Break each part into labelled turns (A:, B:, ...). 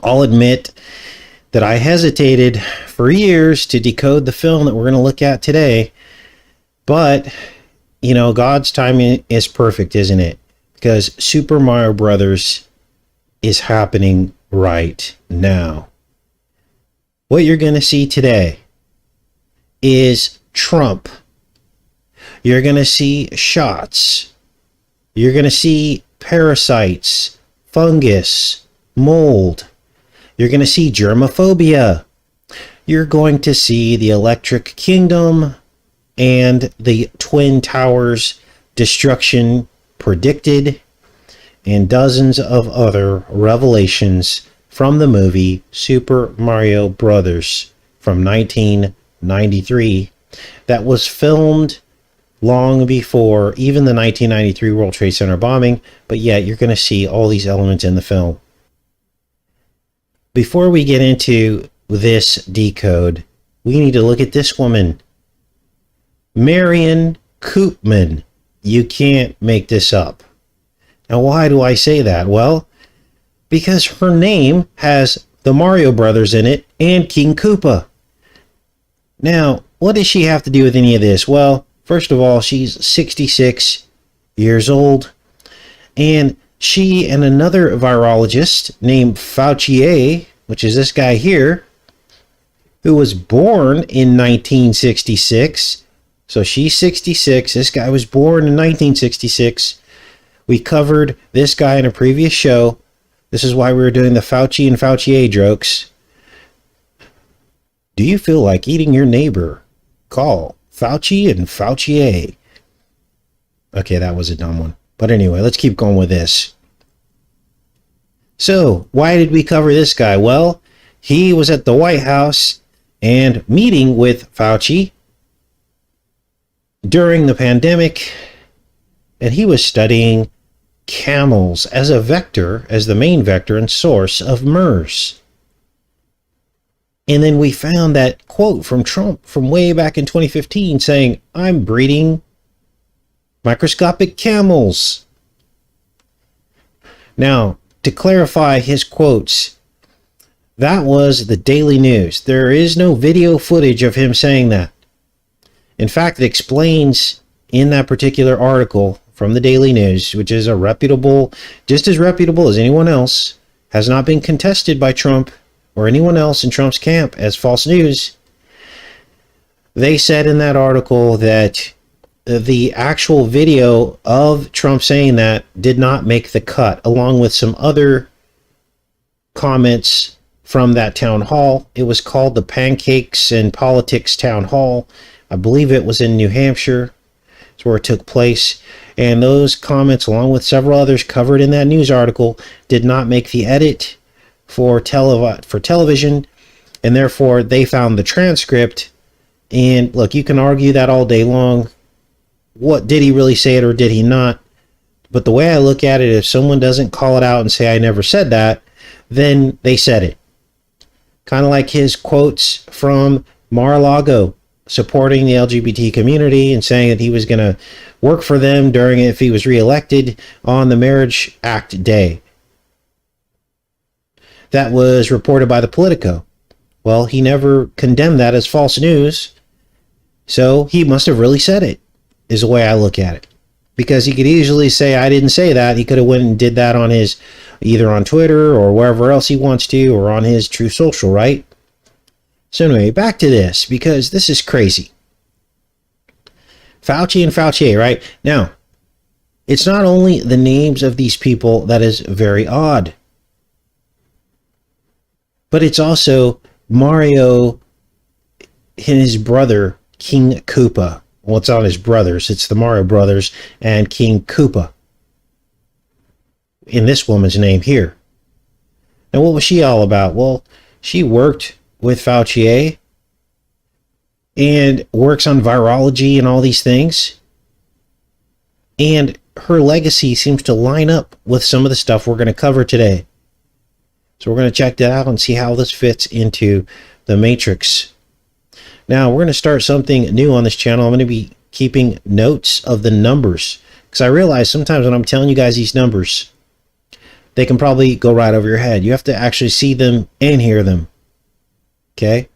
A: I'll admit that I hesitated for years to decode the film that we're going to look at today. But, you know, God's timing is perfect, isn't it? Because Super Mario Brothers is happening right now. What you're going to see today is Trump. You're going to see shots. You're going to see parasites, fungus, mold. You're going to see germophobia. You're going to see the Electric Kingdom and the Twin Towers destruction predicted, and dozens of other revelations from the movie Super Mario Brothers from 1993 that was filmed long before even the 1993 World Trade Center bombing, but yet you're going to see all these elements in the film. Before we get into this decode, we need to look at this woman, Marion Koopman. You can't make this up. Now, why do I say that? Well, because her name has the Mario Brothers in it and King Koopa. Now, what does she have to do with any of this? Well, first of all, she's 66 years old, and she and another virologist named Fauci, which is this guy here, who was born in 1966. So she's 66. This guy was born in 1966. We covered this guy in a previous show. This is why we were doing the Fauci and Fauci jokes. Do you feel like eating your neighbor? Call Fauci and Fauci. Okay, that was a dumb one. But anyway, let's keep going with this. So, why did we cover this guy? Well, he was at the White House and meeting with Fauci during the pandemic, and he was studying camels as a vector, as the main vector and source of MERS. And then we found that quote from Trump from way back in 2015 saying, "I'm breeding microscopic camels." Now, to clarify his quotes, that was the Daily News. There is no video footage of him saying that. In fact, it explains in that particular article from the Daily News, which is a reputable, just as reputable as anyone else, has not been contested by Trump or anyone else in Trump's camp as false news. They said in that article that the actual video of Trump saying that did not make the cut, along with some other comments from that town hall. It was called the Pancakes and Politics Town Hall. I believe it was in New Hampshire. It's where it took place. And those comments, along with several others covered in that news article, did not make the edit for television. And therefore, they found the transcript. And look, you can argue that all day long. What, did he really say it or did he not? But the way I look at it, if someone doesn't call it out and say, "I never said that," then they said it. Kind of like his quotes from Mar-a-Lago, supporting the LGBT community and saying that he was going to work for them during if he was reelected on the Marriage Act Day. That was reported by the Politico. Well, he never condemned that as false news, so he must have really said it, is the way I look at it. Because he could easily say, "I didn't say that." He could have went and did that on his, either on Twitter or wherever else he wants to, or on his True Social, right? So anyway, back to this, because this is crazy. Fauci and Fauci, right? Now, it's not only the names of these people that is very odd, but it's also Mario and his brother, King Koopa. Well, it's not his brothers, it's the Mario Brothers and King Koopa in this woman's name here. Now, what was she all about? Well, she worked with Fauci and works on virology and all these things. And her legacy seems to line up with some of the stuff we're going to cover today. So we're going to check that out and see how this fits into the Matrix. Now, we're going to start something new on this channel. I'm going to be keeping notes of the numbers, because I realize sometimes when I'm telling you guys these numbers, they can probably go right over your head. You have to actually see them and hear them. Okay?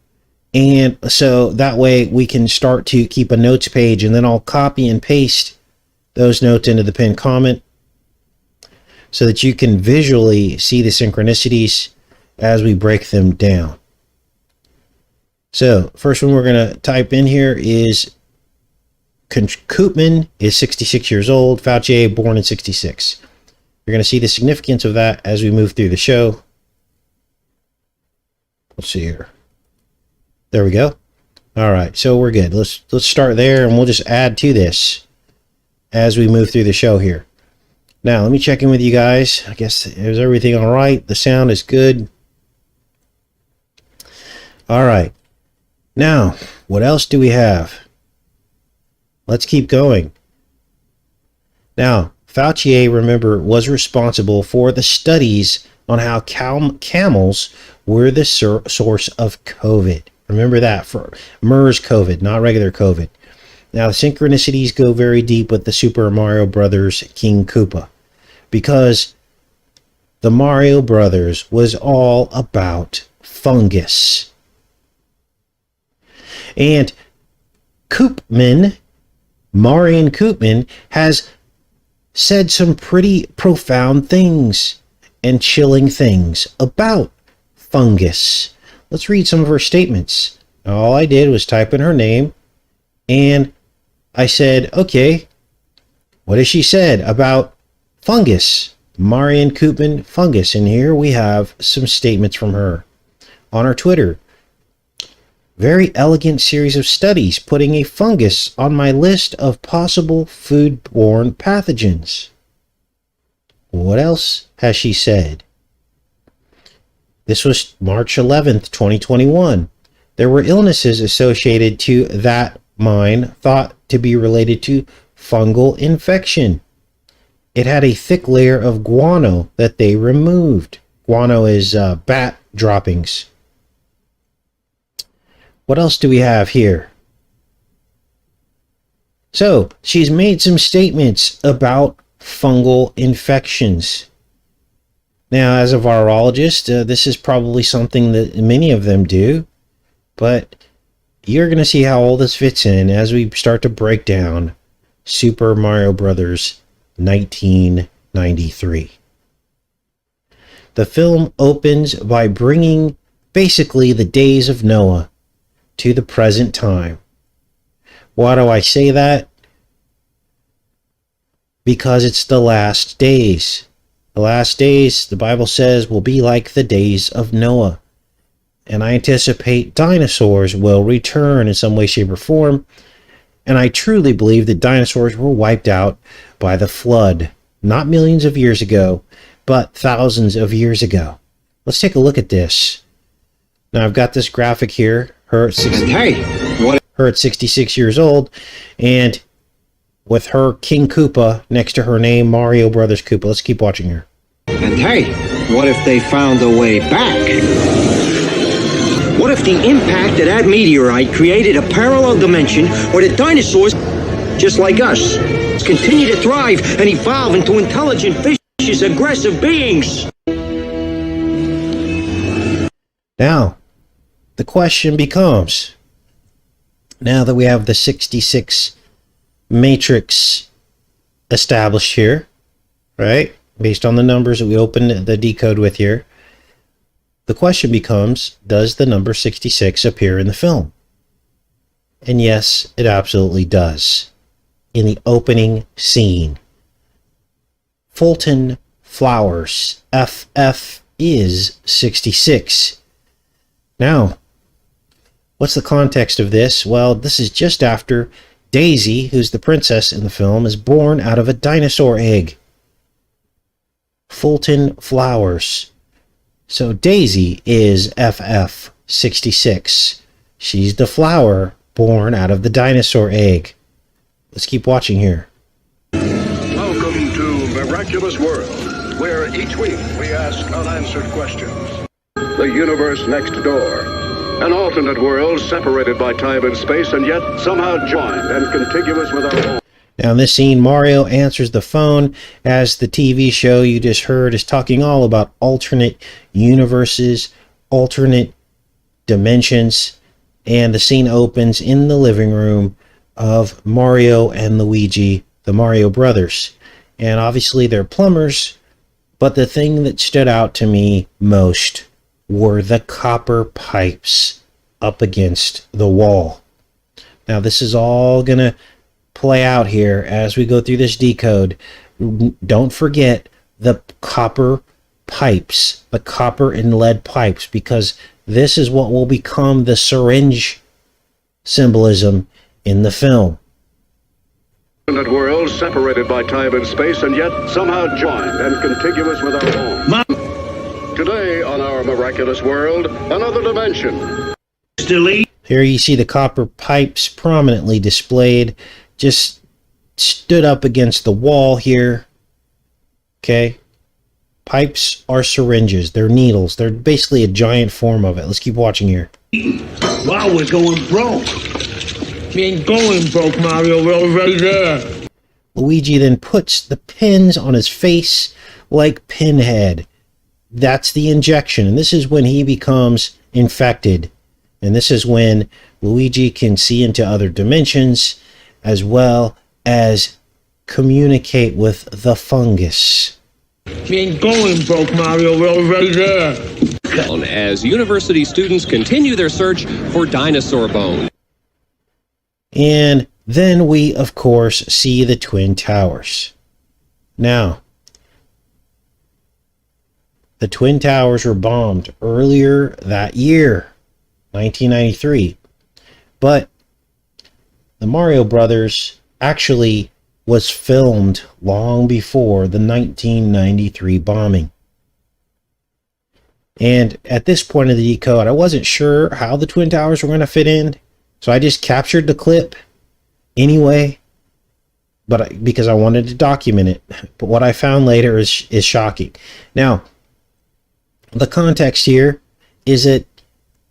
A: And so that way we can start to keep a notes page, and then I'll copy and paste those notes into the pinned comment so that you can visually see the synchronicities as we break them down. So first one we're going to type in here is Koopman is 66 years old, Fauci born in 66. You're going to see the significance of that as we move through the show. Let's see here. There we go. All right, so we're good. Let's start there, and we'll just add to this as we move through the show here. Now, let me check in with you guys. I guess is everything all right? The sound is good. All right. Now, what else do we have? Let's keep going. Now, Fauci, remember, was responsible for the studies on how camels were the source of COVID. Remember that, for MERS COVID, not regular COVID. Now, the synchronicities go very deep with the Super Mario Brothers King Koopa, because the Mario Brothers was all about fungus. And Koopman, Marion Koopman, has said some pretty profound things and chilling things about fungus. Let's read some of her statements. All I did was type in her name, and I said, okay, what has she said about fungus? Marion Koopman, fungus. And here we have some statements from her on her Twitter. Very elegant series of studies putting a fungus on my list of possible foodborne pathogens. What else has she said? This was March 11th, 2021. There were illnesses associated to that mine thought to be related to fungal infection. It had a thick layer of guano that they removed. Guano is bat droppings. What else do we have here? So, she's made some statements about fungal infections. Now, as a virologist, this is probably something that many of them do, but you're going to see how all this fits in as we start to break down Super Mario Brothers 1993. The film opens by bringing basically the days of Noah to the present time. Why do I say that? Because it's the last days. The last days, the Bible says, will be like the days of Noah. And I anticipate dinosaurs will return in some way, shape, or form. And I truly believe that dinosaurs were wiped out by the flood. Not millions of years ago, but thousands of years ago. Let's take a look at this. Now, I've got this graphic here. Her at 66 years old. And with her King Koopa next to her name, Mario Brothers Koopa. Let's keep watching here.
B: And hey, what if they found a way back? What if the impact of that meteorite created a parallel dimension where the dinosaurs, just like us, continue to thrive and evolve into intelligent, vicious, aggressive beings?
A: Now, the question becomes, now that we have the 66 matrix established here, right, based on the numbers that we opened the decode with here, the question becomes, does the number 66 appear in the film? And yes, it absolutely does. In the opening scene, Fulton Flowers, FF is 66. Now, what's the context of this? Well, this is just after Daisy, who's the princess in the film, is born out of a dinosaur egg. Fulton Flowers. So Daisy is FF 66. She's the flower born out of the dinosaur egg. Let's keep watching here.
C: Welcome to Miraculous World, where each week we ask unanswered questions. The universe next door. An alternate world separated by time and space and yet somehow joined and contiguous with our own.
A: Now in this scene, Mario answers the phone as the TV show you just heard is talking all about alternate universes, alternate dimensions, and the scene opens in the living room of Mario and Luigi, the Mario brothers. And obviously they're plumbers, but the thing that stood out to me most were the copper pipes up against the wall. Now this is all gonna play out here as we go through this decode. Don't forget the copper pipes, the copper and lead pipes, because this is what will become the syringe symbolism in the film.
C: Worlds separated by time and space, and yet somehow joined and contiguous with our own. Today on Our Miraculous World, another dimension.
A: Here you see the copper pipes prominently displayed, just stood up against the wall here. Okay. Pipes are syringes. They're needles. They're basically a giant form of it. Let's keep watching here.
D: Wow, we're going broke. We ain't going broke, Mario. We're already there.
A: Luigi then puts the pins on his face like Pinhead. That's the injection. And this is when he becomes infected. And this is when Luigi can see into other dimensions as well as communicate with the fungus.
D: We ain't going broke, Mario. We're already there.
E: As university students continue their search for dinosaur bones.
A: And then we, of course, see the Twin Towers. Now, the Twin Towers were bombed earlier that year, 1993. But the Mario Brothers actually was filmed long before the 1993 bombing. And at this point of the decode, I wasn't sure how the Twin Towers were going to fit in, so I just captured the clip anyway, but because I wanted to document it. But what I found later is shocking. Now, the context here is that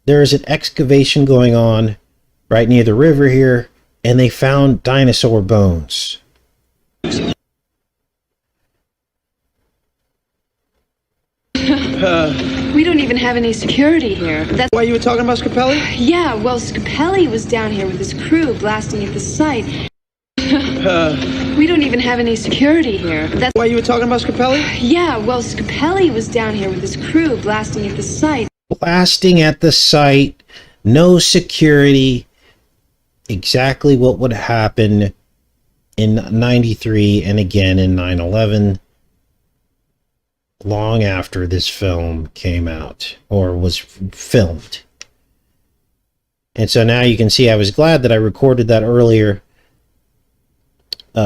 A: there is an excavation going on right near the river here, and they found dinosaur bones.
F: We don't even have any security here. That's
G: why you were talking about Scapelli?
F: Yeah, well, Scapelli was down here with his crew blasting at the site. We don't even have any security here. That's
G: why you were talking about Scapelli?
F: Yeah, well, Scapelli was down here with his crew blasting at the site.
A: Blasting at the site, no security. Exactly what would happen in 93 and again in 9/11. Long after this film came out or was filmed. And so now you can see I was glad that I recorded that earlier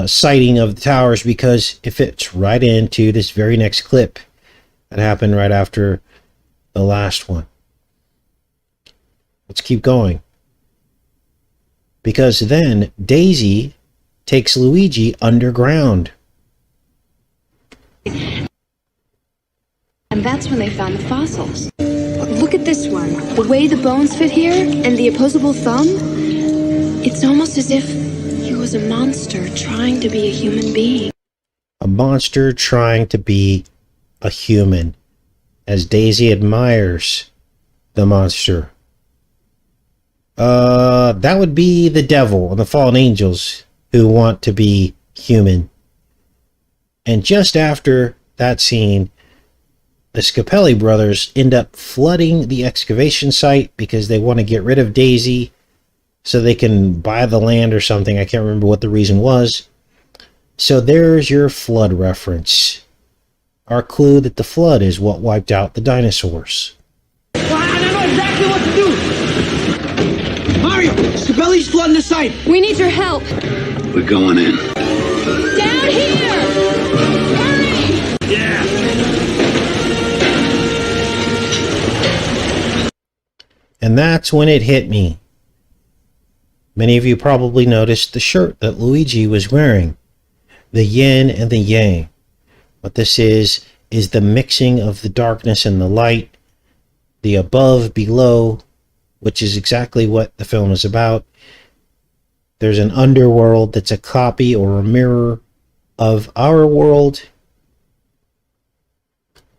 A: sighting of the towers, because it fits right into this very next clip that happened right after the last one. Let's keep going. Because then Daisy takes Luigi underground.
F: And that's when they found the fossils. Look at this one. The way the bones fit here and the opposable thumb, it's almost as if he was a monster trying to be a human being.
A: A monster trying to be a human, as Daisy admires the monster. That would be the devil and the fallen angels who want to be human. And just after that scene, the Scapelli brothers end up flooding the excavation site because they want to get rid of Daisy so they can buy the land or something. I can't remember what the reason was. So there's your flood reference. Our clue that the flood is what wiped out the dinosaurs.
G: Well, I know exactly what to do. Mario, Scapelli's flooding the site.
F: We need your help.
H: We're going in.
F: Down here! Hurry!
D: Yeah.
A: And that's when it hit me. Many of you probably noticed the shirt that Luigi was wearing. The yin and the yang. What this is the mixing of the darkness and the light. The above, below, which is exactly what the film is about. There's an underworld that's a copy or a mirror of our world.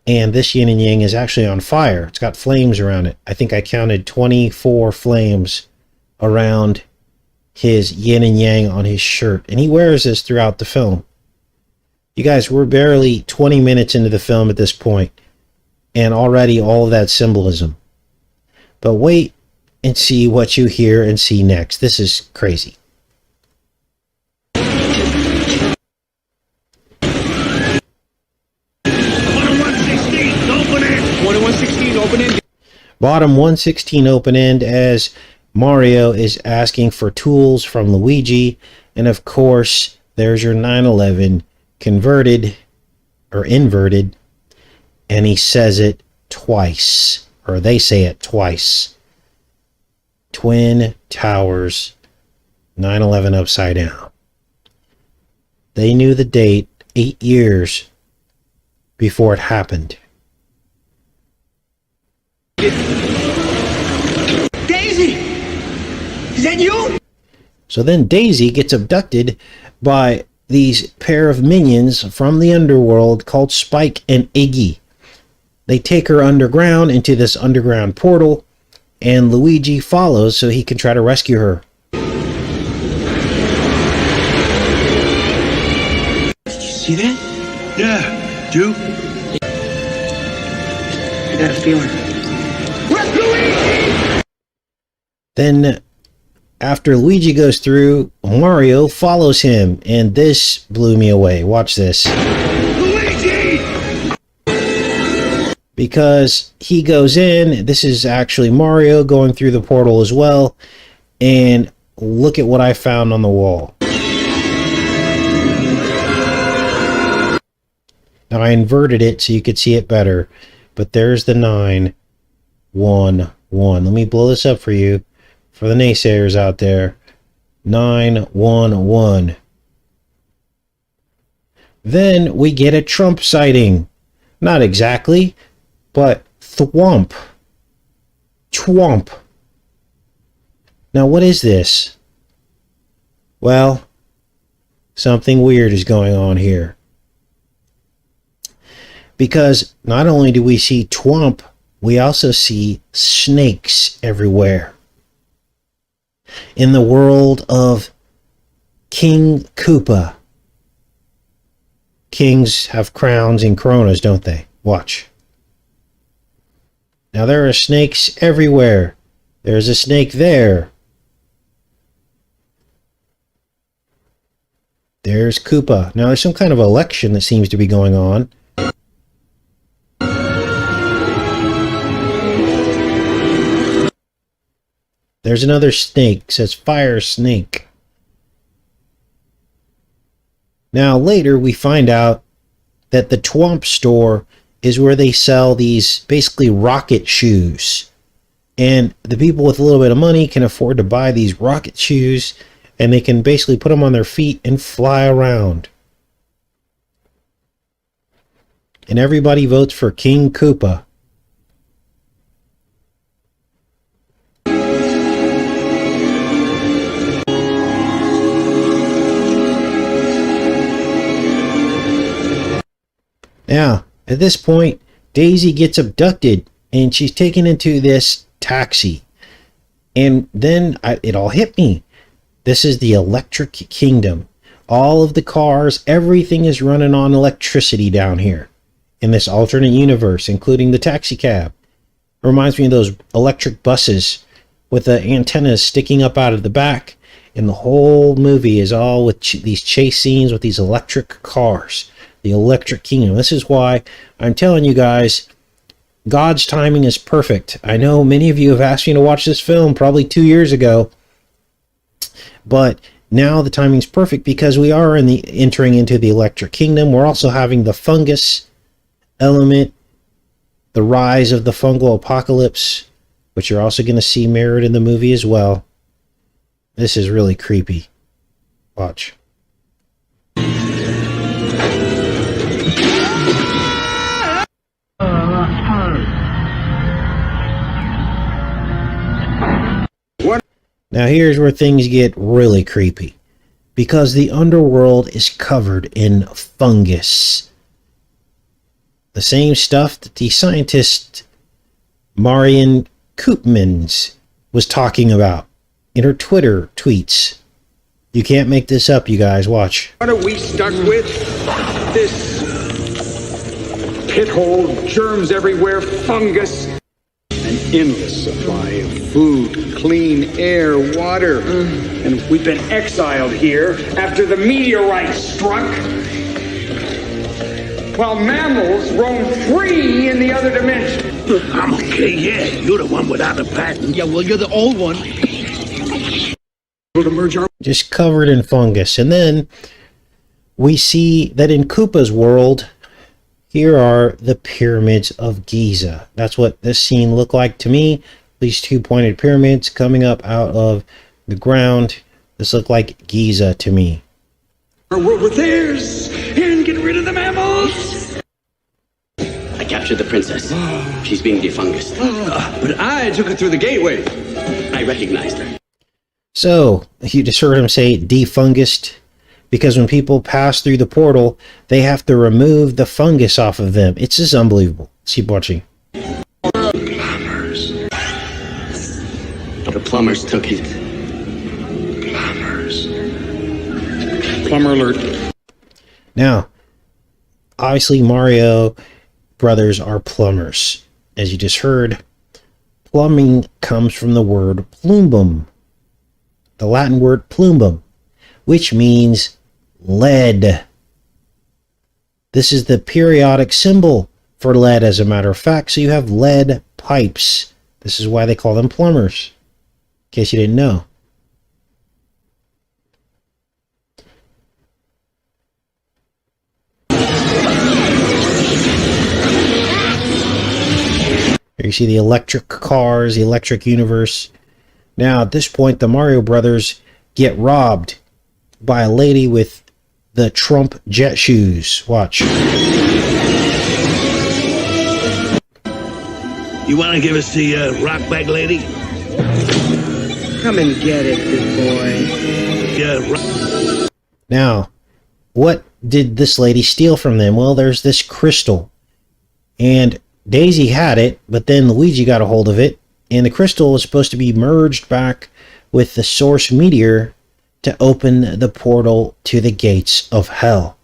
A: And this yin and yang is actually on fire. It's got flames around it. I think I counted 24 flames around his yin and yang on his shirt. And he wears this throughout the film. You guys, we're barely 20 minutes into the film at this point, and already all of that symbolism. But wait and see what you hear and see next. This is crazy. Bottom 116 open end as Mario is asking for tools from Luigi. And of course, there's your 911 converted or inverted. And he says it twice, or they say it twice. Twin Towers, 9/11 upside down. They knew the date 8 years before it happened.
G: Daisy! Is that you?
A: So then Daisy gets abducted by these pair of minions from the underworld called Spike and Iggy. They take her underground into this underground portal, and Luigi follows so he can try to rescue her.
G: Did you see that?
C: Yeah, do?
G: I got a feeling.
A: Then, after Luigi goes through, Mario follows him, and this blew me away. Watch this.
C: Luigi!
A: Because he goes in, this is actually Mario going through the portal as well, and look at what I found on the wall. Now I inverted it so you could see it better, but there's the 911. Let me blow this up for you, for the naysayers out there. 911. Then we get a Trump sighting. Not exactly, but thwomp. Twomp. Now what is this? Well, something weird is going on here. Because not only do we see Twomp, we also see snakes everywhere. In the world of King Koopa. Kings have crowns and coronas, don't they? Watch. Now there are snakes everywhere. There's a snake there. There's Koopa. Now there's some kind of election that seems to be going on. There's another snake. It says fire snake. Now later we find out that the Twomp store is where they sell these basically rocket shoes. And the people with a little bit of money can afford to buy these rocket shoes, and they can basically put them on their feet and fly around. And everybody votes for King Koopa. Now, at this point, Daisy gets abducted and she's taken into this taxi. And then it all hit me. This is the Electric Kingdom. All of the cars, everything is running on electricity down here in this alternate universe, including the taxi cab. It reminds me of those electric buses with the antennas sticking up out of the back. And the whole movie is all with these chase scenes with these electric cars. The Electric Kingdom. This is why I'm telling you guys, God's timing is perfect. I know many of you have asked me to watch this film probably 2 years ago, but now the timing's perfect because we are entering into the Electric Kingdom. We're also having the fungus element, the rise of the fungal apocalypse, which you're also going to see mirrored in the movie as well. This is really creepy. Watch. Now here's where things get really creepy, because the underworld is covered in fungus. The same stuff that the scientist Marion Koopmans was talking about in her Twitter tweets. You can't make this up, you guys. Watch.
H: What are we stuck with? This pit hole, germs everywhere, fungus. An endless supply of food, clean air, water. And we've been exiled here after the meteorite struck, while mammals roam free in the other dimension.
D: I'm okay, yeah. You're the one without the patent.
G: Yeah, well, you're the old one.
A: Just covered in fungus. And then we see that in Koopa's world, here are the pyramids of Giza. That's what this scene looked like to me. These two pointed pyramids coming up out of the ground. This looked like Giza to me.
H: Our world with theirs, and get rid of the mammals.
I: I captured the princess. She's being defungused.
H: But I took her through the gateway.
I: I recognized her.
A: So, you just heard him say defungused, because when people pass through the portal, they have to remove the fungus off of them. It's just unbelievable. Let's keep watching.
I: Plumbers. The plumbers took it.
C: Plumbers.
H: Plumber alert.
A: Now, obviously Mario brothers are plumbers. As you just heard, plumbing comes from the word plumbum. The Latin word plumbum, which means lead. This is the periodic symbol for lead, as a matter of fact. So you have lead pipes. This is why they call them plumbers, in case you didn't know. Here you see the electric cars, the electric universe. Now, at this point, the Mario brothers get robbed by a lady with the Trump jet shoes. Watch.
D: You want to give us the rock bag lady?
G: Come and get it, big boy.
D: Yeah.
A: Now, what did this lady steal from them? Well, there's this crystal. And Daisy had it, but then Luigi got a hold of it. And the crystal was supposed to be merged back with the source meteor to open the portal to the gates of hell.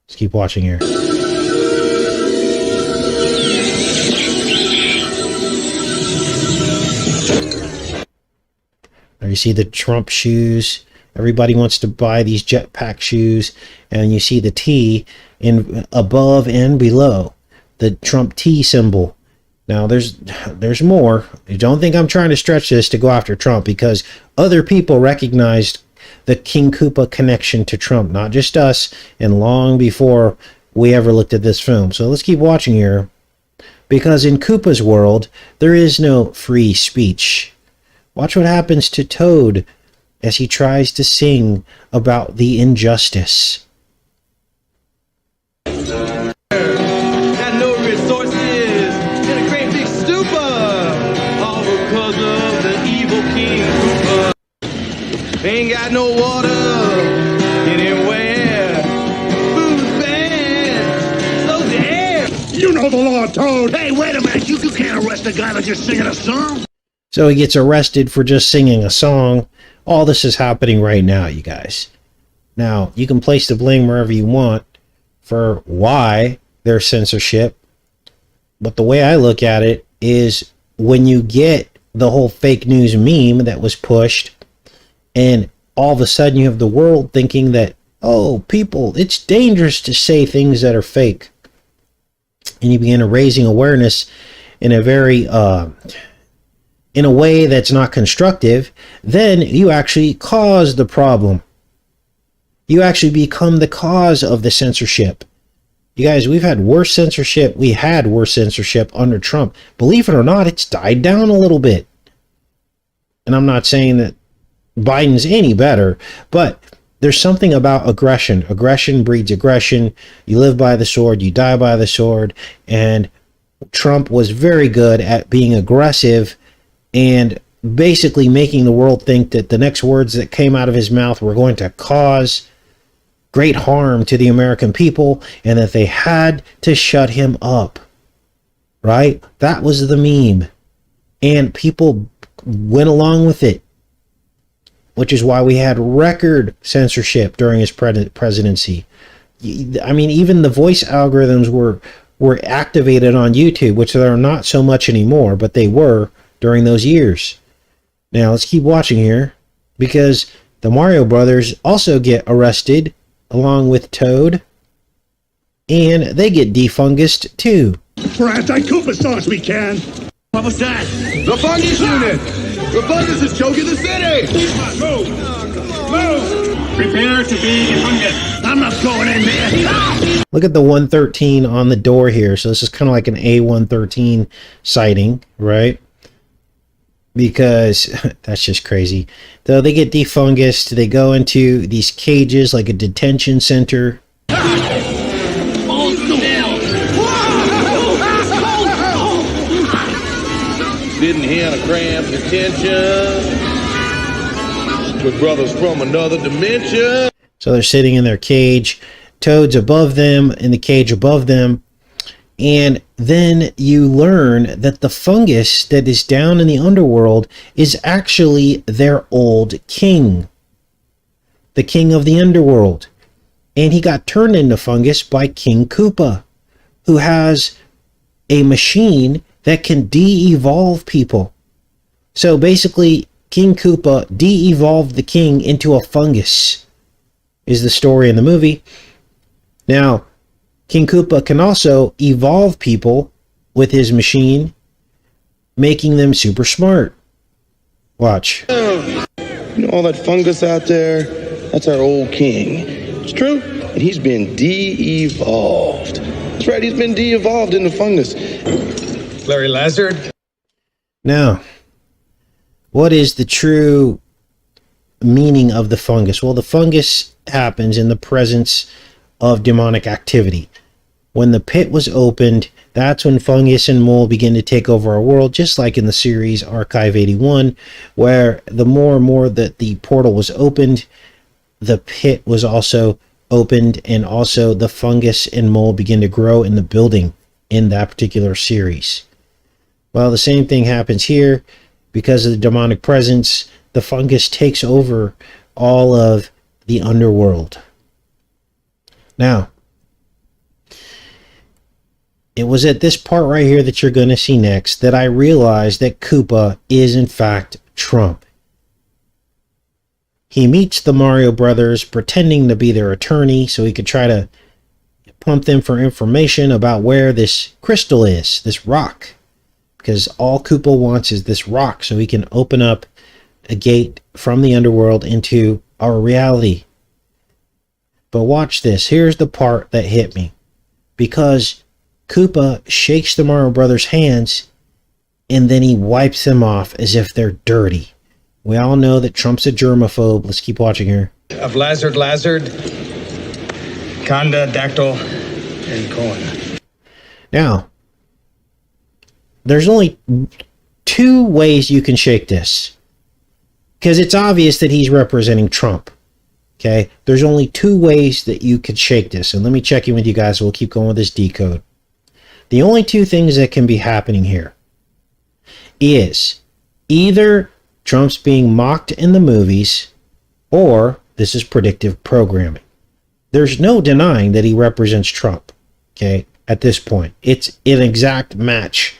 A: Let's keep watching here. There you see the Trump shoes. Everybody wants to buy these jetpack shoes. And you see the T in above and below. The Trump T symbol. Now, there's more. I don't think I'm trying to stretch this to go after Trump, because other people recognized the King Koopa connection to Trump, not just us, and long before we ever looked at this film. So let's keep watching here, because in Koopa's world, there is no free speech. Watch what happens to Toad as he tries to sing about the injustice.
G: Ain't got no water anywhere. Food's bad, so's the air.
D: You know the law, Toad. Hey, wait a minute. You can't arrest a guy for just singing a song.
A: So he gets arrested for just singing a song. All this is happening right now, you guys. Now, you can place the blame wherever you want for why there's censorship. But the way I look at it is, when you get the whole fake news meme that was pushed, and all of a sudden you have the world thinking that, oh, people, it's dangerous to say things that are fake. And you begin raising awareness in a very, in a way that's not constructive, then you actually cause the problem. You actually become the cause of the censorship. You guys, we've had worse censorship. We had worse censorship under Trump. Believe it or not, it's died down a little bit. And I'm not saying that Biden's any better, but there's something about aggression. Aggression breeds aggression. You live by the sword, you die by the sword. And Trump was very good at being aggressive and basically making the world think that the next words that came out of his mouth were going to cause great harm to the American people and that they had to shut him up. Right? That was the meme. And people went along with it, which is why we had record censorship during his presidency. I mean, even the voice algorithms were activated on YouTube, which they're not so much anymore, but they were during those years. Now, let's keep watching here, because the Mario Brothers also get arrested along with Toad, and they get defungused too.
D: For anti-Koopa sauce, we can.
G: What was that?
J: The fungus unit! The fungus is choking the city!
D: Move! Move! Prepare to be defunged. I'm not going in there.
A: Look at the 113 on the door here. So this is kind of like an A113 sighting, right? Because that's just crazy. So they get defungused. They go into these cages like a detention center.
J: Didn't hear the cramped attention. With brothers from another dimension.
A: So they're sitting in their cage. Toad's above them, in the cage above them. And then you learn that the fungus that is down in the underworld is actually their old king. The king of the underworld. And he got turned into fungus by King Koopa, who has a machine that can de-evolve people. So basically, King Koopa de-evolved the king into a fungus, is the story in the movie. Now, King Koopa can also evolve people with his machine, making them super smart. Watch.
J: You know all that fungus out there? That's our old king. It's true. And he's been de-evolved. That's right, he's been de-evolved into fungus. Larry Lazard.
A: Now, what is the true meaning of the fungus? Well, the fungus happens in the presence of demonic activity. When the pit was opened, that's when fungus and mold begin to take over our world, just like in the series Archive 81, where the more and more that the portal was opened, the pit was also opened, and also the fungus and mold begin to grow in the building in that particular series. Well, the same thing happens here. Because of the demonic presence, the fungus takes over all of the underworld. Now, it was at this part right here that you're going to see next that I realized that Koopa is in fact Trump. He meets the Mario Brothers pretending to be their attorney so he could try to pump them for information about where this crystal is, this rock. Because all Koopa wants is this rock so he can open up a gate from the underworld into our reality. But watch this. Here's the part that hit me. Because Koopa shakes the Mario Brothers' hands and then he wipes them off as if they're dirty. We all know that Trump's a germaphobe. Let's keep watching here.
H: Of Lazard, Conda, Dactyl, and Cohen.
A: Now, there's only two ways you can shake this. Because it's obvious that he's representing Trump. Okay? There's only two ways that you could shake this. And let me check in with you guys. We'll keep going with this decode. The only two things that can be happening here is either Trump's being mocked in the movies or this is predictive programming. There's no denying that he represents Trump. Okay? At this point. It's an exact match.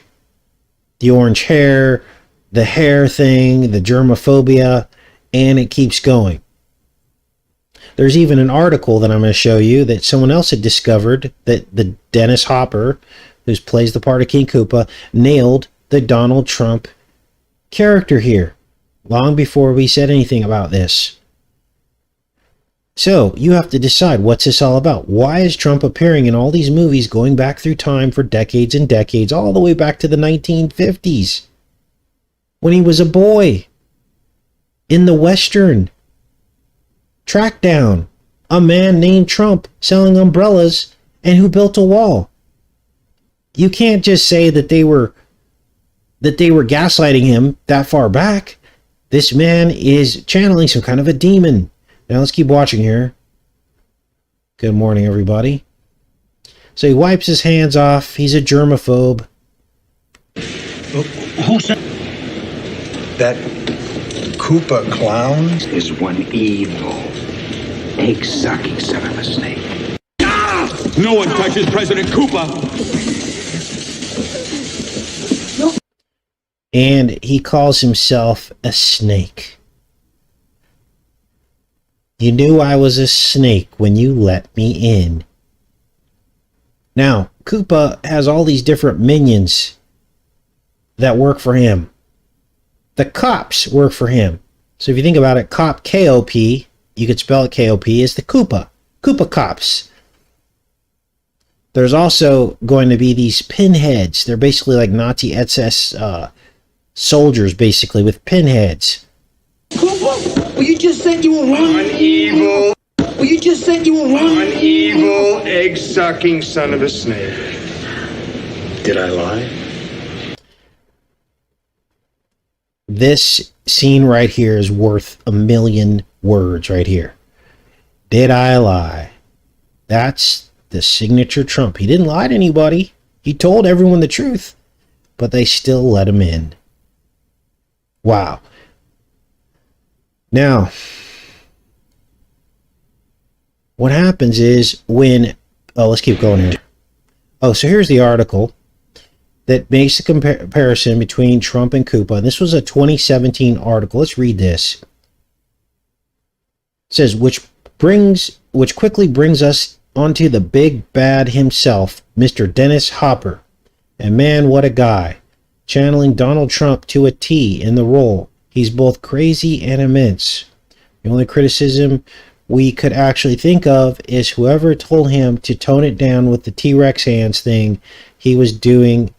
A: The orange hair, the hair thing, the germophobia, and it keeps going. There's even an article that I'm going to show you that someone else had discovered that the Dennis Hopper, who plays the part of King Koopa, nailed the Donald Trump character here, long before we said anything about this. So, you have to decide, what's this all about? Why is Trump appearing in all these movies going back through time for decades and decades, all the way back to the 1950s? When he was a boy. In the Western. Track down. A man named Trump selling umbrellas and who built a wall. You can't just say that they were that they were gaslighting him that far back. This man is channeling some kind of a demon. Now let's keep watching here. Good morning, everybody. So he wipes his hands off. He's a germaphobe.
H: Who said that Koopa clown is one evil, egg-sucking son of a snake?
D: Ah! No one touches President Koopa!
A: And he calls himself a snake. You knew I was a snake when you let me in. Now, Koopa has all these different minions that work for him. The cops work for him. So if you think about it, cop, K-O-P, you could spell it K-O-P, is the Koopa. Koopa cops. There's also going to be these pinheads. They're basically like Nazi SS soldiers, basically, with pinheads.
G: Koopa, well, you just said you were wrong.
H: One evil.
G: Well, you just said you were wrong.
H: One evil, egg-sucking son of a snake. Did I lie?
A: This scene right here is worth 1,000,000 words right here. Did I lie? That's the signature Trump. He didn't lie to anybody. He told everyone the truth, but they still let him in. Wow. Now, what happens is when... Oh, let's keep going here. Oh, so here's the article that makes the comparison between Trump and Koopa. This was a 2017 article. Let's read this. It says, which quickly brings us onto the big bad himself, Mr. Dennis Hopper. And man, what a guy. Channeling Donald Trump to a T in the role. He's both crazy and immense. The only criticism we could actually think of is whoever told him to tone it down with the T-Rex hands thing he was doing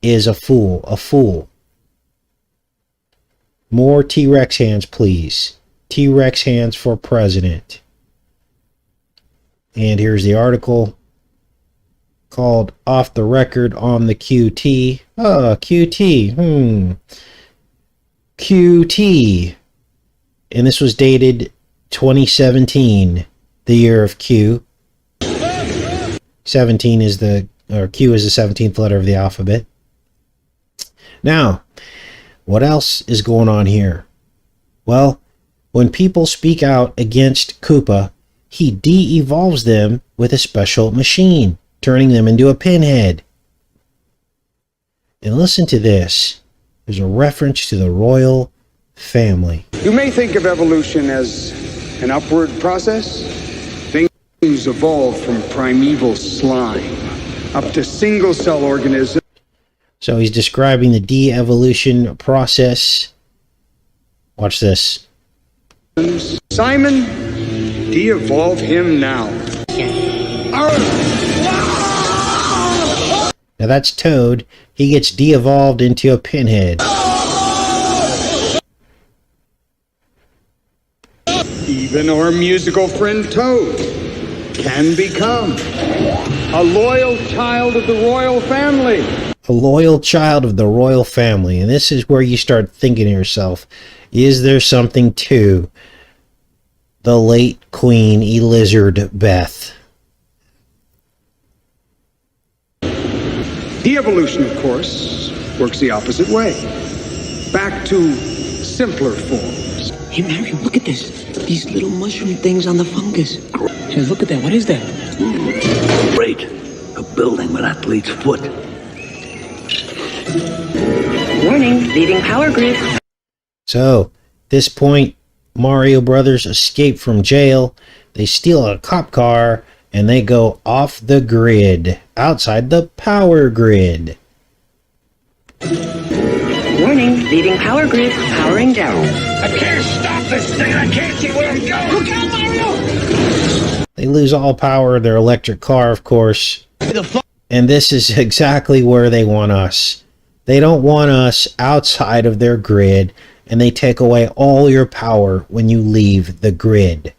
A: is a fool. A fool. More T-Rex hands, please. T-Rex hands for president. And here's the article called Off the Record on the QT. Oh, QT. QT. And this was dated 2017, the year of Q. 17 is Q is the 17th letter of the alphabet. Now, what else is going on here? Well, when people speak out against Koopa, he de-evolves them with a special machine, turning them into a pinhead. And listen to this. There's a reference to the royal family.
H: You may think of evolution as an upward process. Things evolve from primeval slime up to single-cell organisms.
A: So he's describing the de-evolution process. Watch this.
H: Simon, de-evolve him now.
A: Now that's Toad. He gets de-evolved into a pinhead.
H: Even our musical friend Toad can become a loyal child of the royal family.
A: A loyal child of the royal family. And this is where you start thinking to yourself, is there something to the late Queen Elizabeth?
H: De-evolution, of course, works the opposite way. Back to simpler forms.
G: Hey, Mario, look at this. These little mushroom things on the fungus. Hey, look at that. What is that?
K: Great. A building with athlete's foot.
L: Warning, leaving power grid.
A: So, at this point, Mario Brothers escape from jail. They steal a cop car, and they go off the grid, outside the power grid.
L: Warning, leaving power grid, powering down.
D: I can't stop this thing. I can't see where I'm going. Look out, Mario!
A: They lose all power of their electric car, of course. And this is exactly where they want us. They don't want us outside of their grid, and they take away all your power when you leave the grid.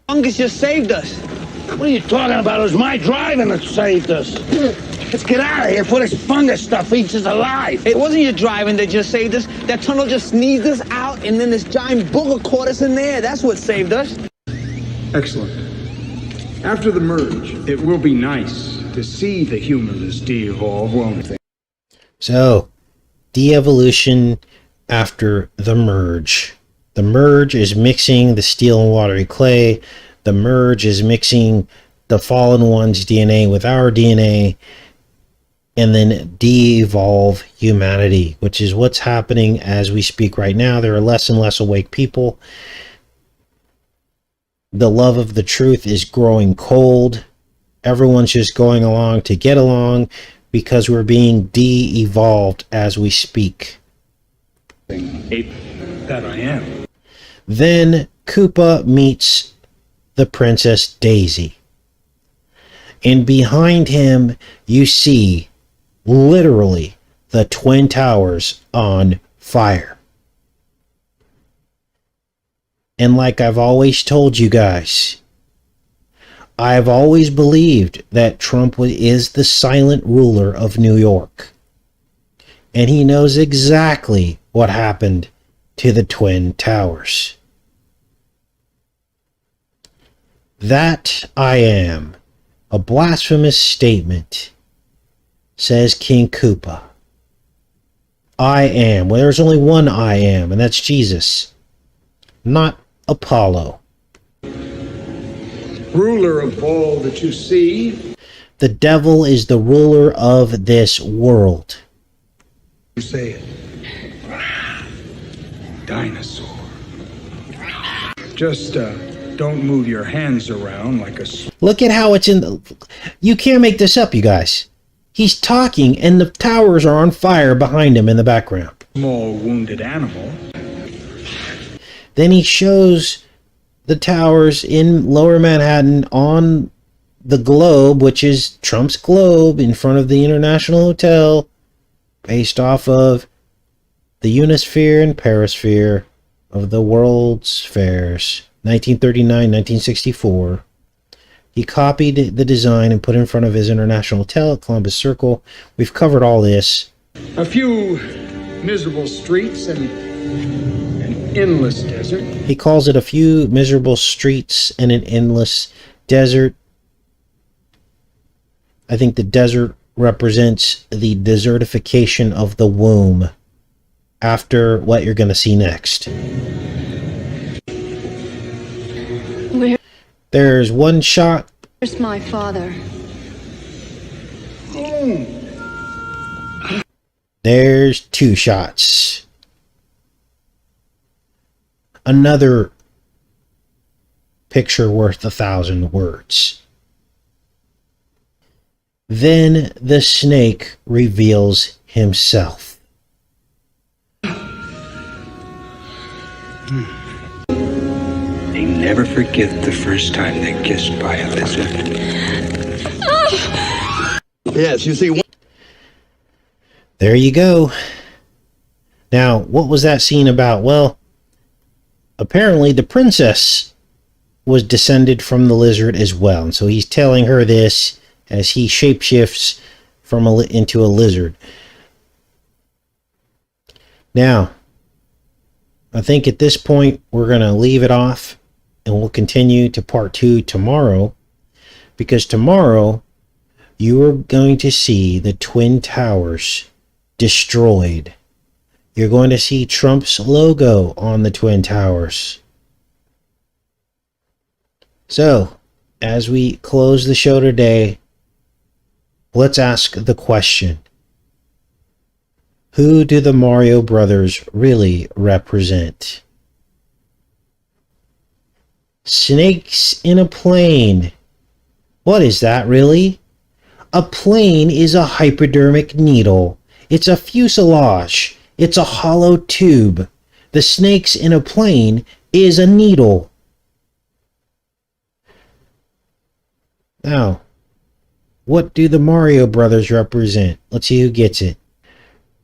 G: Fungus just saved us.
D: What are you talking about? It was my driving that saved us. Let's get out of here before this fungus stuff eats us alive. It wasn't your driving that just saved us. That tunnel just sneezed us out, and then this giant booger caught us in there. That's what saved us.
H: Excellent. After the merge, it will be nice to see the humans de-evolve, won't it?
A: So, de-evolution after the merge. The merge is mixing the steel and watery clay. The merge is mixing the fallen one's DNA with our DNA, and then de-evolve humanity, which is what's happening as we speak right now. There are less and less awake people. The love of the truth is growing cold. Everyone's just going along to get along because we're being de-evolved as we speak.
H: That I am.
A: Then Koopa meets the Princess Daisy. And behind him, you see literally the Twin Towers on fire. And like I've always told you guys, I've always believed that Trump is the silent ruler of New York. And he knows exactly what happened to the Twin Towers. That I am a blasphemous statement, says King Koopa. I am. Well, there's only one I am, and that's Jesus, not Apollo.
H: Ruler of all that you see.
A: The devil is the ruler of this world.
H: You say it. Dinosaur. Just don't move your hands around like a...
A: Look at how it's in the... You can't make this up, you guys. He's talking and the towers are on fire behind him in the background.
H: Small wounded animal.
A: Then he shows the towers in Lower Manhattan on the globe, which is Trump's globe, in front of the International Hotel, based off of the Unisphere and Perisphere of the World's Fairs, 1939, 1964. He copied the design and put it in front of his International Hotel at Columbus Circle. We've covered all this.
H: A few miserable streets and an endless desert.
A: He calls it a few miserable streets and an endless desert. I think the desert represents the desertification of the womb after what you're going to see next. There's one shot.
F: Where's my father?
A: There's two shots. Another picture worth 1,000 words. Then the snake reveals himself.
K: They never forget the first time they kissed by a lizard.
J: Yes, you see.
A: There you go. Now, what was that scene about? Well, apparently the princess was descended from the lizard as well. And so he's telling her this as he shapeshifts from into a lizard. Now, I think at this point we're going to leave it off and we'll continue to part 2 tomorrow, because tomorrow you are going to see the Twin Towers destroyed. You're going to see Trump's logo on the Twin Towers. So, as we close the show today, let's ask the question: who do the Mario Brothers really represent? Snakes in a plane. What is that really? A plane is a hypodermic needle. It's a fuselage. It's a hollow tube. The snakes in a plane is a needle. Now, what do the Mario Brothers represent? Let's see who gets it.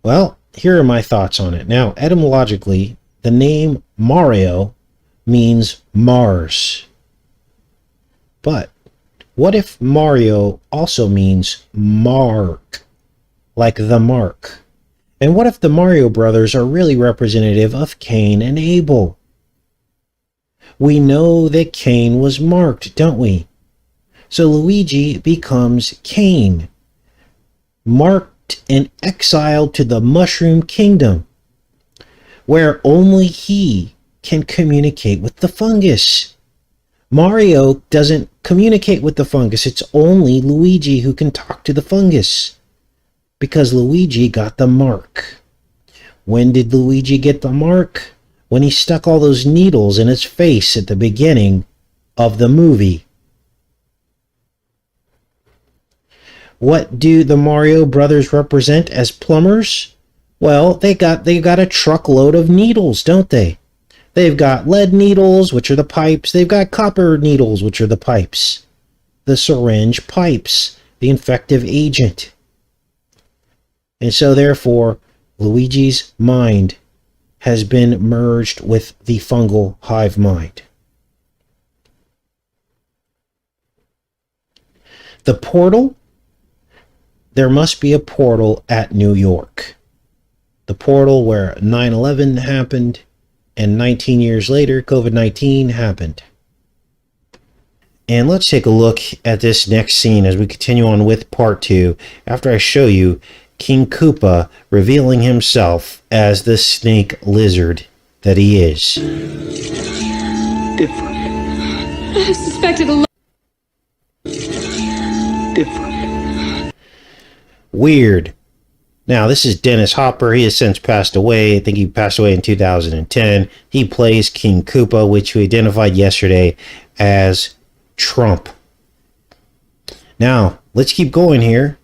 A: Well, here are my thoughts on it. Now, etymologically, the name Mario means Mars. But What if Mario also means mark, like the mark? And what if the Mario brothers are really representative of Cain and Abel? We know that Cain was marked, don't we? So Luigi becomes Cain, marked and exiled to the Mushroom Kingdom, where only he can communicate with the fungus. Mario doesn't communicate with the fungus. It's only Luigi who can talk to the fungus, because Luigi got the mark. When did Luigi get the mark? When he stuck all those needles in his face at the beginning of the movie. What do the Mario brothers represent as plumbers? Well, they got a truckload of needles, don't they? They've got lead needles, which are the pipes. They've got copper needles, which are the pipes. The syringe pipes, the infective agent. And so therefore, Luigi's mind has been merged with the fungal hive mind. The portal, there must be a portal at New York. The portal where 9/11 happened, and 19 years later, COVID-19 happened. And let's take a look at this next scene as we continue on with part 2, after I show you King Koopa revealing himself as the snake lizard that he is.
K: Different.
F: I suspected a lot.
K: Different.
A: Weird. Now, this is Dennis Hopper. He has since passed away. I think he passed away in 2010. He plays King Koopa, which we identified yesterday as Trump. Now, let's keep going here,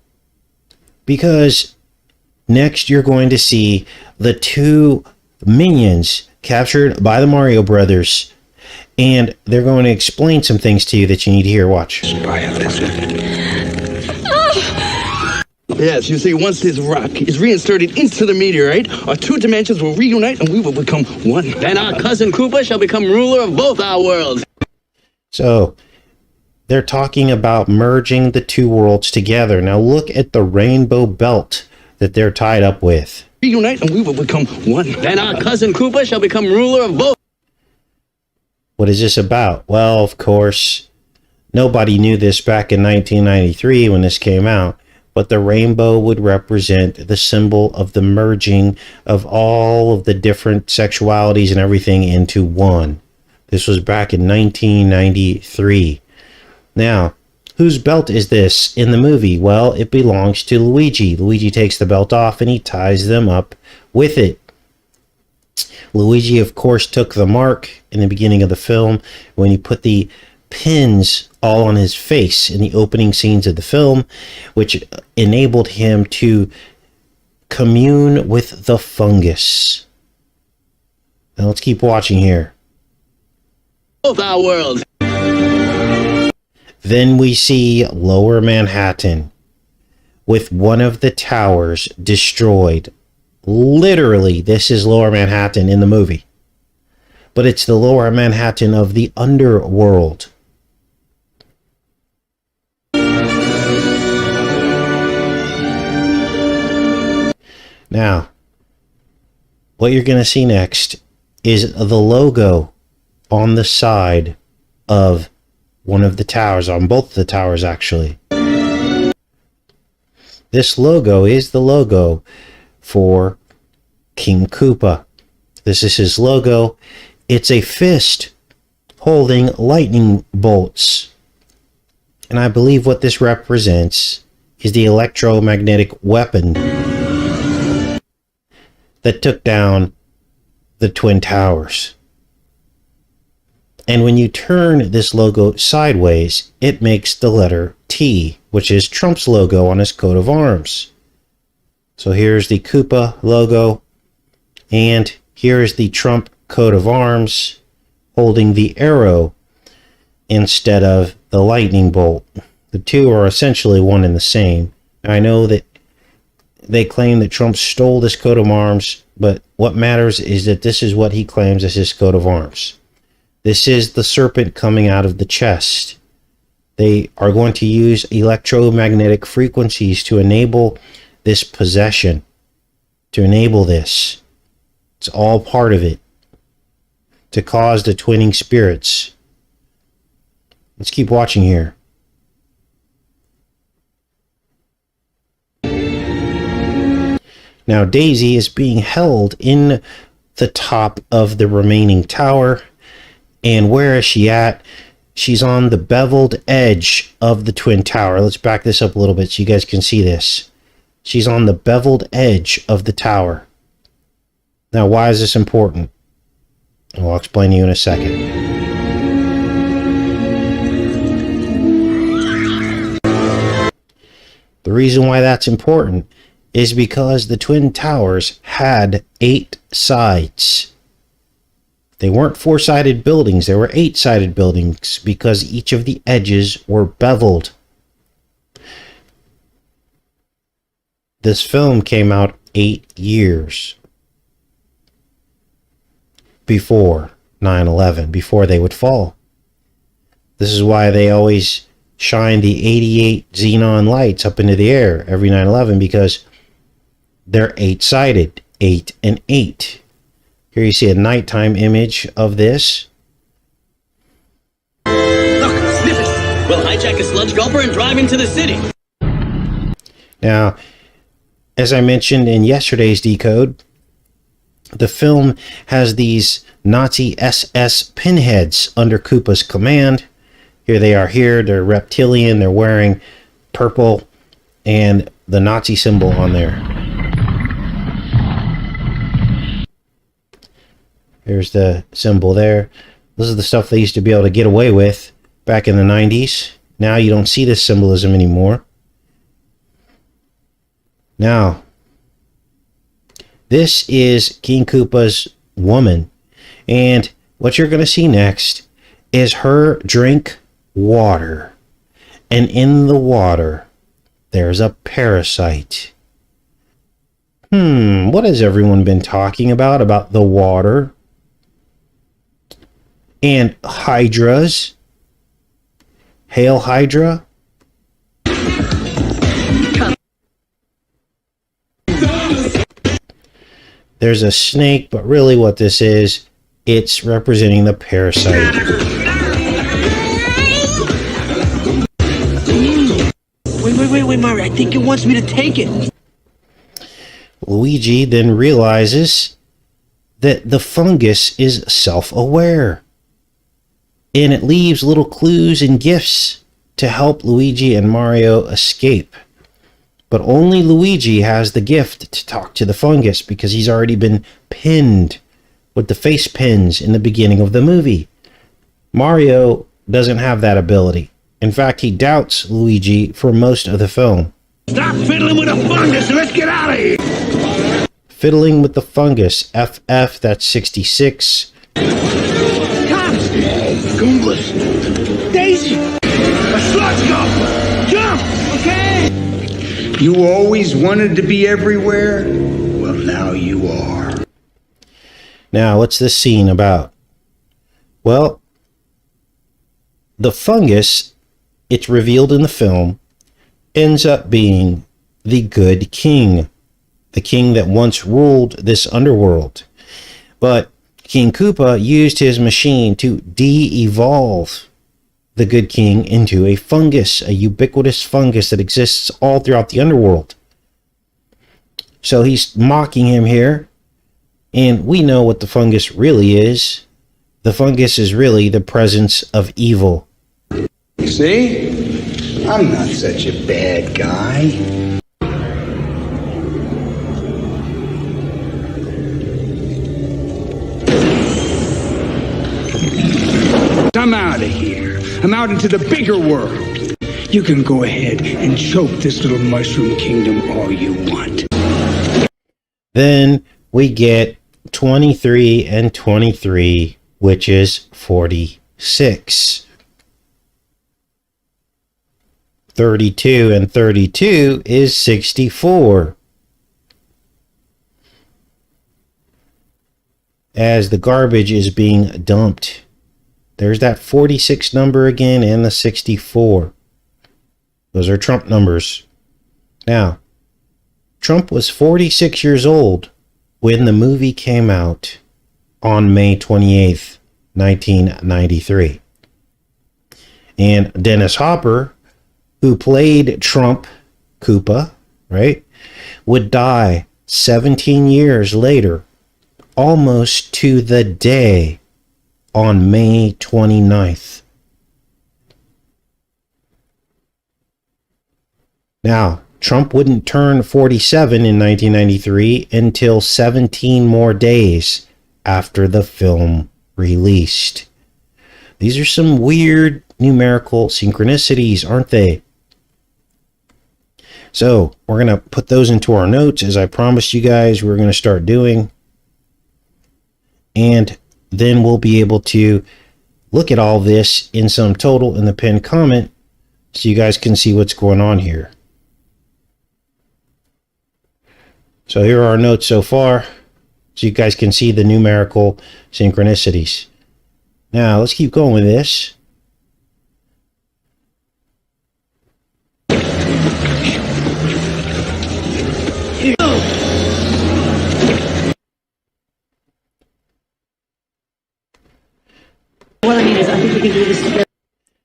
A: because next you're going to see the 2 minions captured by the Mario brothers, and they're going to explain some things to you that you need to hear. Watch.
J: Yes, you see, once this rock is reinserted into the meteorite, our 2 dimensions will reunite and we will become one.
I: Then our cousin Koopa shall become ruler of both our worlds.
A: So, they're talking about merging the 2 worlds together. Now look at the rainbow belt that they're tied up with.
J: Reunite and we will become one.
I: Then our cousin Koopa shall become ruler of both.
A: What is this about? Well, of course, nobody knew this back in 1993 when this came out, but the rainbow would represent the symbol of the merging of all of the different sexualities and everything into one. This was back in 1993. Now, whose belt is this in the movie? Well, it belongs to Luigi. Luigi takes the belt off and he ties them up with it. Luigi, of course, took the mark in the beginning of the film when he put the pins all on his face in the opening scenes of the film, which enabled him to commune with the fungus. Now let's keep watching here.
I: Both our worlds.
A: Then we see Lower Manhattan with one of the towers destroyed. Literally, this is Lower Manhattan in the movie. But it's the Lower Manhattan of the underworld. Now, what you're going to see next is the logo on the side of one of the towers, on both the towers actually. This logo is the logo for King Koopa. This is his logo. It's a fist holding lightning bolts. And I believe what this represents is the electromagnetic weapon that took down the Twin Towers. And when you turn this logo sideways, it makes the letter T, which is Trump's logo on his coat of arms. So here's the Koopa logo, and here's the Trump coat of arms holding the arrow instead of the lightning bolt. The two are essentially one and the same. I know that they claim that Trump stole this coat of arms, but what matters is that this is what he claims as his coat of arms. This is the serpent coming out of the chest. They are going to use electromagnetic frequencies to enable this possession, to enable this. It's all part of it, to cause the twinning spirits. Let's keep watching here. Now Daisy is being held in the top of the remaining tower. And where is she at? She's on the beveled edge of the twin tower. Let's back this up a little bit so you guys can see this. She's on the beveled edge of the tower. Now, why is this important? I'll explain to you in a second. The reason why that's important is because the twin towers had 8 sides. They weren't 4-sided buildings, they were 8-sided buildings because each of the edges were beveled. This film came out 8 years before 9/11, before they would fall. This is why they always shine the 88 xenon lights up into the air every 9/11, because they're 8-sided, 8 and 8. Here you see a nighttime image of this.
I: Look, sniff it. We'll hijack a sludge gulper and drive into the city.
A: Now, as I mentioned in yesterday's Decode, the film has these Nazi SS pinheads under Koopa's command. Here they are here. They're reptilian. They're wearing purple and the Nazi symbol on there. Here's the symbol there. This is the stuff they used to be able to get away with back in the 90s. Now you don't see this symbolism anymore. Now, this is King Koopa's woman. And what you're going to see next is her drink water. And in the water, there's a parasite. What has everyone been talking about the water? And hydras. Hail Hydra. There's a snake, but really what this is, it's representing the parasite.
G: Wait, Mario. I think it wants me to take it.
A: Luigi then realizes that the fungus is self-aware. And it leaves little clues and gifts to help Luigi and Mario escape. But only Luigi has the gift to talk to the fungus because he's already been pinned with the face pins in the beginning of the movie. Mario doesn't have that ability. In fact, he doubts Luigi for most of the film.
G: Stop fiddling with the fungus and let's get out of here.
A: Fiddling with the fungus. FF, that's 66.
G: Cops! Goombas! Daisy! A sludge gulper! Jump! Okay!
H: You always wanted to be everywhere? Well, now you are.
A: Now, what's this scene about? Well, the fungus, it's revealed in the film, ends up being the good king. The king that once ruled this underworld. But King Koopa used his machine to de-evolve the good king into a fungus, a ubiquitous fungus that exists all throughout the underworld. So he's mocking him here, and we know what the fungus really is. The fungus is really the presence of evil.
H: See? I'm not such a bad guy. I'm out of here. I'm out into the bigger world. You can go ahead and choke this little mushroom kingdom all you want.
A: Then we get 23 and 23, which is 46. 32 and 32 is 64. As the garbage is being dumped There's that 46 number again and the 64. Those are Trump numbers. Now, Trump was 46 years old when the movie came out on May 28th, 1993. And Dennis Hopper, who played Trump, Koopa, right, would die 17 years later, almost to the day, on May 29th. Now, Trump wouldn't turn 47 in 1993 until 17 more days after the film released. These are some weird numerical synchronicities, aren't they? So, we're going to put those into our notes, as I promised you guys we're going to start doing. And then we'll be able to look at all this in sum total in the pinned comment so you guys can see what's going on here. So here are our notes so far, so you guys can see the numerical synchronicities. Now, let's keep going with this.
L: What I mean is, I think we can do this together.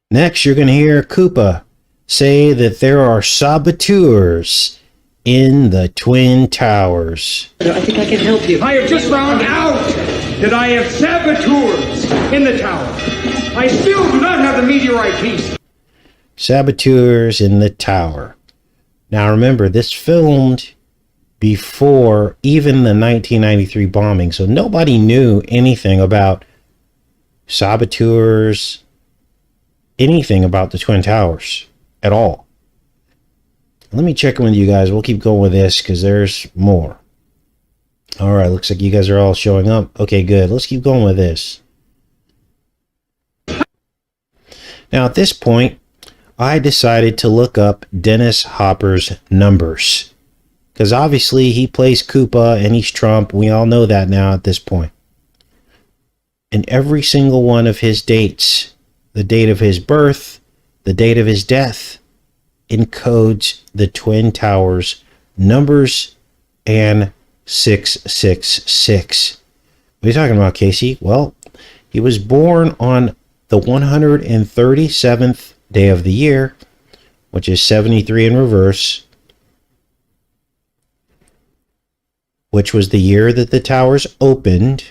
A: Next, you're going to hear Koopa say that there are saboteurs in the Twin Towers.
L: I think I can help you.
H: I have just found out that I have saboteurs in the tower. I still do not have the meteorite piece.
A: Saboteurs in the tower. Now remember, this filmed before even the 1993 bombing, so nobody knew anything about saboteurs, anything about the Twin Towers at all. Let me check in with you guys. We'll keep going with this because there's more. All right, looks like you guys are all showing up. Okay, good. Let's keep going with this. Now, at this point, I decided to look up Dennis Hopper's numbers because obviously he plays Koopa and he's Trump. We all know that now at this point. And every single one of his dates, the date of his birth, the date of his death, encodes the Twin Towers numbers and 666. What are you talking about, Casey? Well, he was born on the 137th day of the year, which is 73 in reverse, which was the year that the towers opened.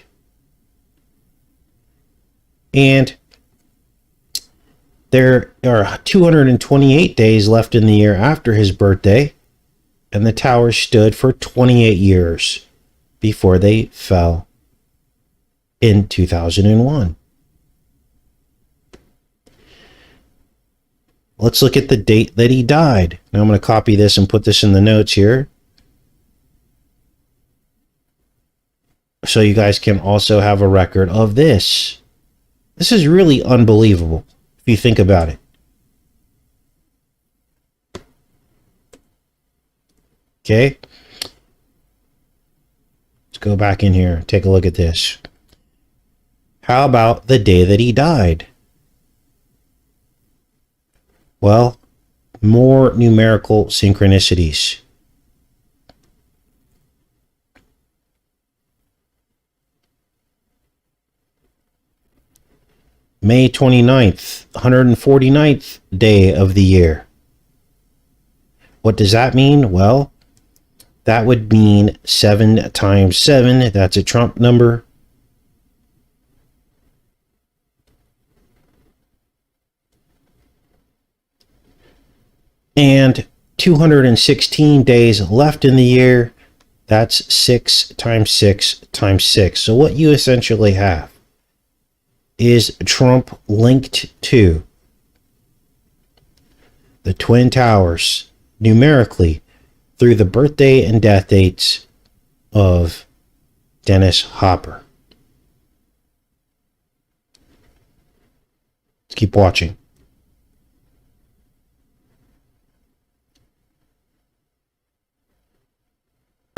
A: And there are 228 days left in the year after his birthday, and the towers stood for 28 years before they fell in 2001. Let's look at the date that he died. Now I'm going to copy this and put this in the notes here, so you guys can also have a record of this. This is really unbelievable if you think about it. Okay. Let's go back in here. Take a look at this. How about the day that he died? Well, more numerical synchronicities. May 29th, 149th day of the year. What does that mean? Well, that would mean 7 times 7. That's a Trump number. And 216 days left in the year. That's 6 times 6 times 6. So what you essentially have is Trump linked to the Twin Towers numerically through the birthday and death dates of Dennis Hopper. Let's keep watching.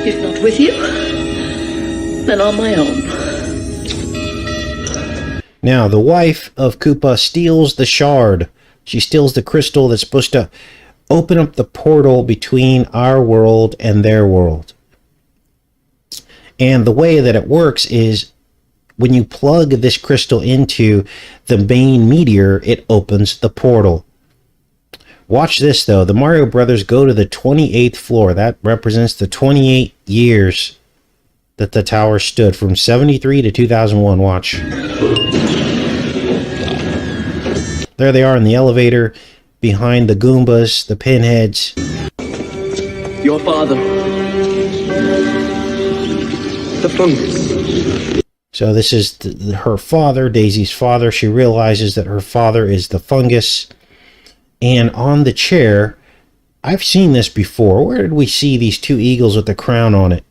L: If not with you, then on my own.
A: Now, the wife of Koopa steals the shard. She steals the crystal that's supposed to open up the portal between our world and their world. And the way that it works is when you plug this crystal into the main meteor, it opens the portal. Watch this, though. The Mario brothers go to the 28th floor. That represents the 28 years that the tower stood from 73 to 2001. Watch. There they are in the elevator, behind the Goombas, the pinheads.
I: Your father. The fungus.
A: So this is her father, Daisy's father. She realizes that her father is the fungus. And on the chair, I've seen this before. Where did we see these two eagles with the crown on it?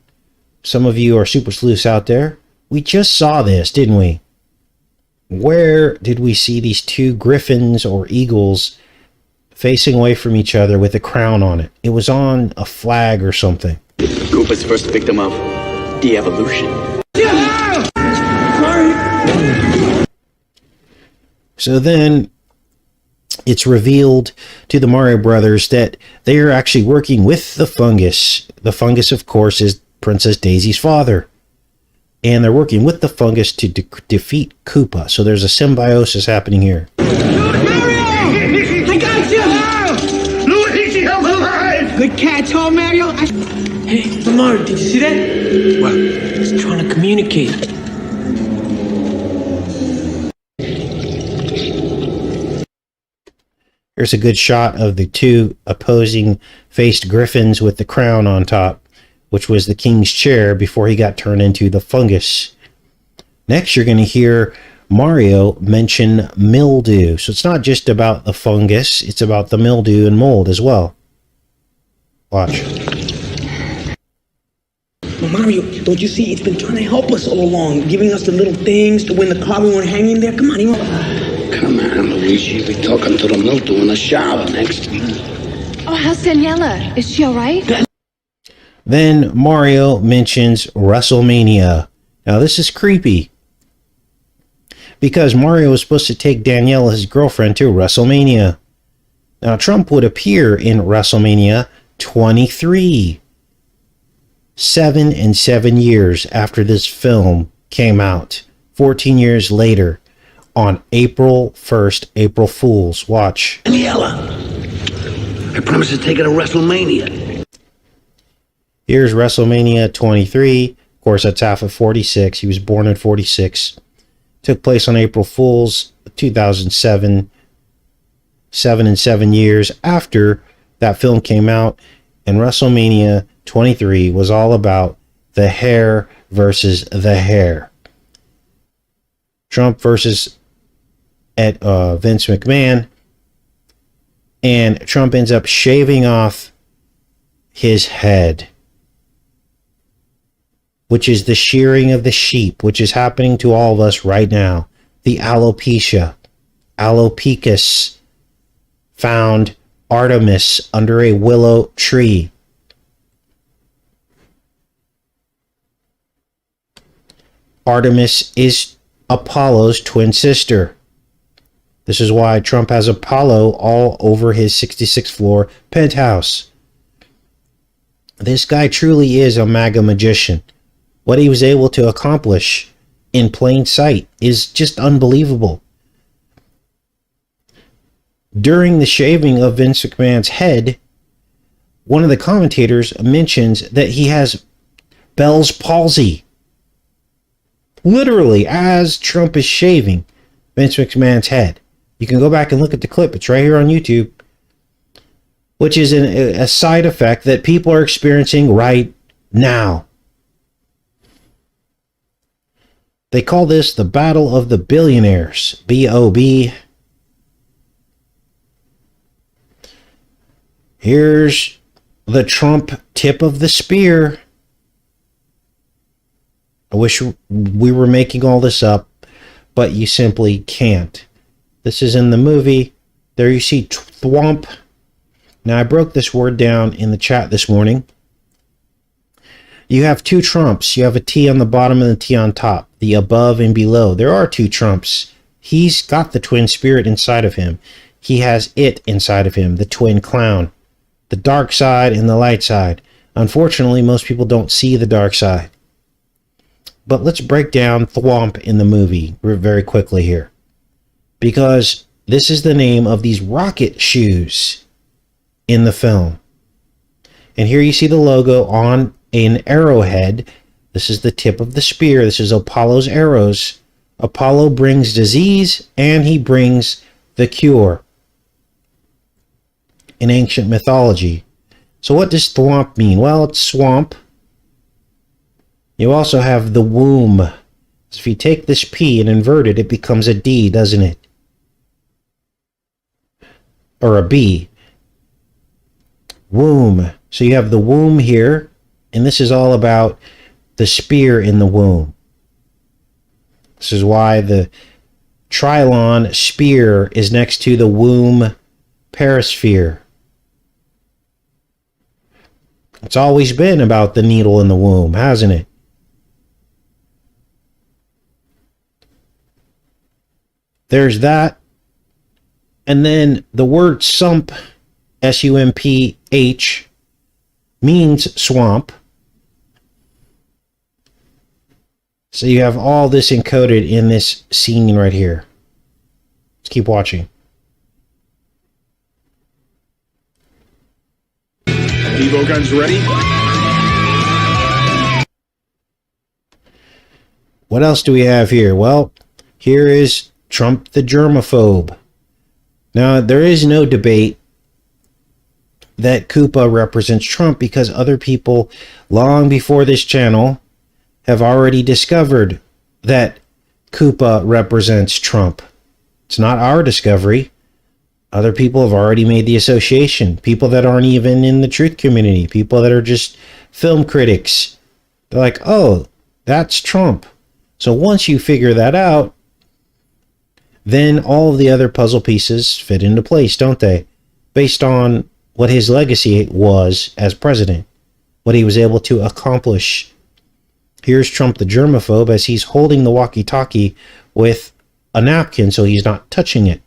A: Some of you are super sleuths out there. We just saw this, didn't we? Where did we see these two griffins or eagles facing away from each other with a crown on it? It was on a flag or something.
I: Koopa's first victim of de-evolution.
A: So then it's revealed to the Mario brothers that they are actually working with the fungus. The fungus, of course, is Princess Daisy's father. And they're working with the fungus to defeat Koopa. So there's a symbiosis happening here.
G: Mario! I got you! Luigi, I'm alive! Good catch, huh, Mario? Hey, Mario, did you see that? What? He's trying to communicate.
A: Here's a good shot of the two opposing faced griffins with the crown on top, which was the king's chair before he got turned into the fungus. Next, you're going to hear Mario mention mildew. So it's not just about the fungus, it's about the mildew and mold as well. Watch.
G: Well, Mario, don't you see? It's been trying to help us all along, giving us the little things to win the car we want hanging there. Come on, you want...
K: Come on, Luigi. We're talking to the mildew in the shower next.
F: Oh, how's Daniela? Is she all right?
A: Then Mario mentions WrestleMania. Now this is creepy, because Mario was supposed to take Daniela, his girlfriend, to WrestleMania. Now Trump would appear in WrestleMania 23. 7 years after this film came out. 14 years later, on April 1st, April Fool's. Watch.
K: Daniela, I promise to take her to WrestleMania.
A: Here's WrestleMania 23. Of course, that's half of 46. He was born in 46. Took place on April Fool's 2007. 7 years after that film came out. And WrestleMania 23 was all about the hair versus the hair. Trump versus Vince McMahon. And Trump ends up shaving off his head, which is the shearing of the sheep, which is happening to all of us right now. The alopecia. Alopecus found Artemis under a willow tree. Artemis is Apollo's twin sister. This is why Trump has Apollo all over his 66th floor penthouse. This guy truly is a MAGA magician. What he was able to accomplish in plain sight is just unbelievable. During the shaving of Vince McMahon's head, one of the commentators mentions that he has Bell's palsy. Literally, as Trump is shaving Vince McMahon's head. You can go back and look at the clip. It's right here on YouTube. Which is a side effect that people are experiencing right now. They call this the Battle of the Billionaires. B-O-B. Here's the Trump tip of the spear. I wish we were making all this up, but you simply can't. This is in the movie. There you see thwomp. Now, I broke this word down in the chat this morning. You have two Trumps. You have a T on the bottom and a T on top. The above and below. There are two Trumps. He's got the twin spirit inside of him. He has it inside of him, the twin clown. The dark side and the light side. Unfortunately, most people don't see the dark side. But let's break down Thwomp in the movie very quickly here. Because this is the name of these rocket shoes in the film. And here you see the logo on an arrowhead. This is the tip of the spear. This is Apollo's arrows. Apollo brings disease and he brings the cure in ancient mythology. So what does Thwomp mean? Well, it's swamp. You also have the womb. So if you take this P and invert it, it becomes a D, doesn't it? Or a B. Womb. So you have the womb here, and this is all about the spear in the womb. This is why the Trilon spear is next to the womb perisphere. It's always been about the needle in the womb, hasn't it? There's that. And then the word sump, S-U-M-P-H, means swamp. So you have all this encoded in this scene right here. Let's keep watching.
H: Evo guns ready?
A: What else do we have here? Well, here is Trump the germaphobe. Now, there is no debate that Koopa represents Trump because other people long before this channel have already discovered that Koopa represents Trump. It's not our discovery. Other people have already made the association. People that aren't even in the truth community. People that are just film critics. They're like, oh, that's Trump. So once you figure that out, then all of the other puzzle pieces fit into place, don't they? Based on what his legacy was as president. What he was able to accomplish. Here's Trump the germaphobe as he's holding the walkie-talkie with a napkin so he's not touching it.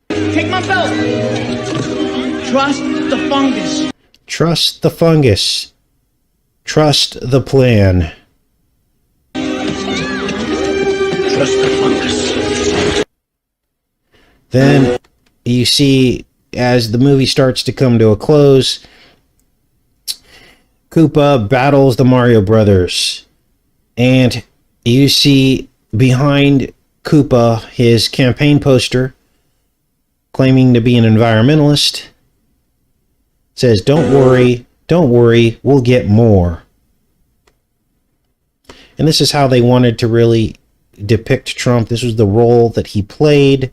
G: Take my belt. Trust the fungus.
A: Trust the fungus. Trust the plan.
G: Trust the fungus.
A: Then you see, as the movie starts to come to a close, Koopa battles the Mario Brothers. And you see behind Koopa his campaign poster claiming to be an environmentalist. It says, don't worry, we'll get more. And this is how they wanted to really depict Trump. This was the role that he played.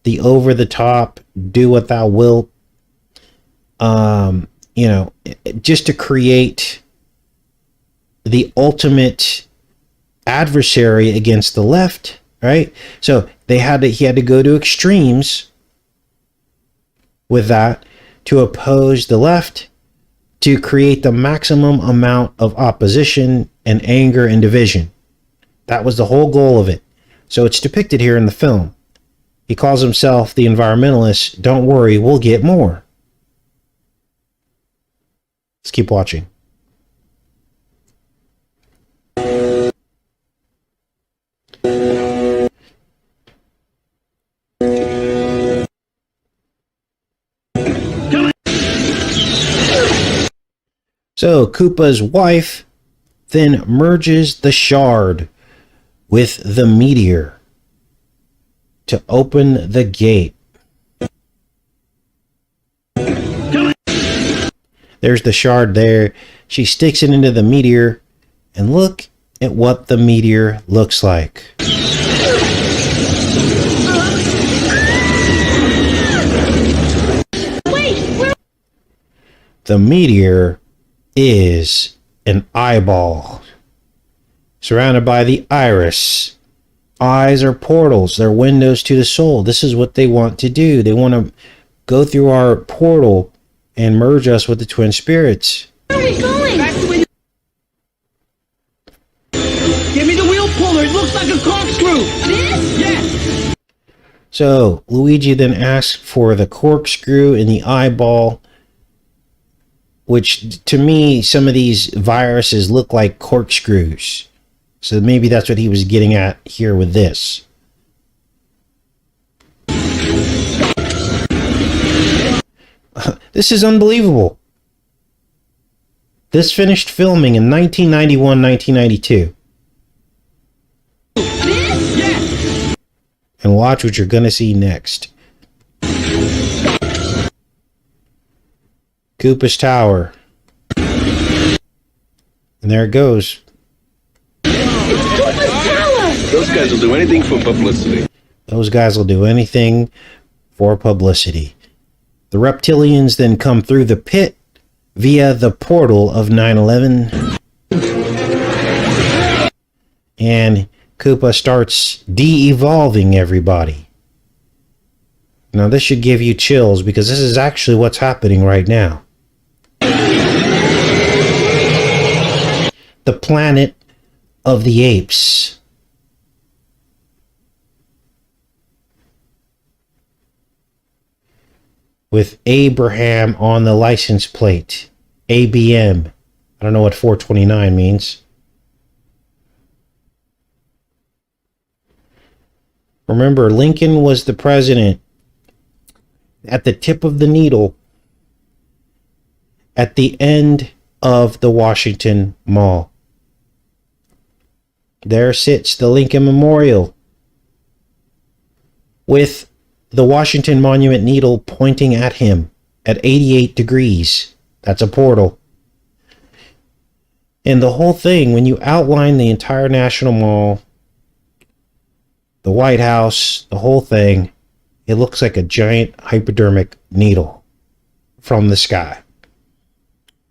A: The over-the-top, do what thou wilt. Just to create the ultimate adversary against the left, right? So he had to go to extremes with that to oppose the left, to create the maximum amount of opposition and anger and division. That was the whole goal of it. So it's depicted here in the film. He calls himself the environmentalist. Don't worry, we'll get more. Let's keep watching. So Koopa's wife then merges the shard with the meteor to open the gate. There's the shard there. She sticks it into the meteor, and look at what the meteor looks like. The meteor is an eyeball surrounded by the iris. Eyes are portals. They're windows to the soul. This is what they want to do. They want to go through our portal and merge us with the twin spirits.
G: Where are we going?
D: controller. It looks like a corkscrew. This? Yeah.
A: So Luigi then asks for the corkscrew in the eyeball, which to me, some of these viruses look like corkscrews. So maybe that's what he was getting at here with this. This is unbelievable. This finished filming in 1991, 1992. And watch what you're going to see next. Koopa's Tower. And there it goes.
G: It's Koopa's Tower!
M: Those guys will do anything for publicity.
A: Those guys will do anything for publicity. The reptilians then come through the pit via the portal of 9/11. And Koopa starts de-evolving everybody. Now this should give you chills because this is actually what's happening right now. The planet of the apes. With Abraham on the license plate. ABM. I don't know what 429 means. Remember, Lincoln was the president at the tip of the needle at the end of the Washington Mall. There sits the Lincoln Memorial with the Washington Monument needle pointing at him at 88 degrees. That's a portal. And the whole thing, when you outline the entire National Mall, the White House, the whole thing, it looks like a giant hypodermic needle from the sky.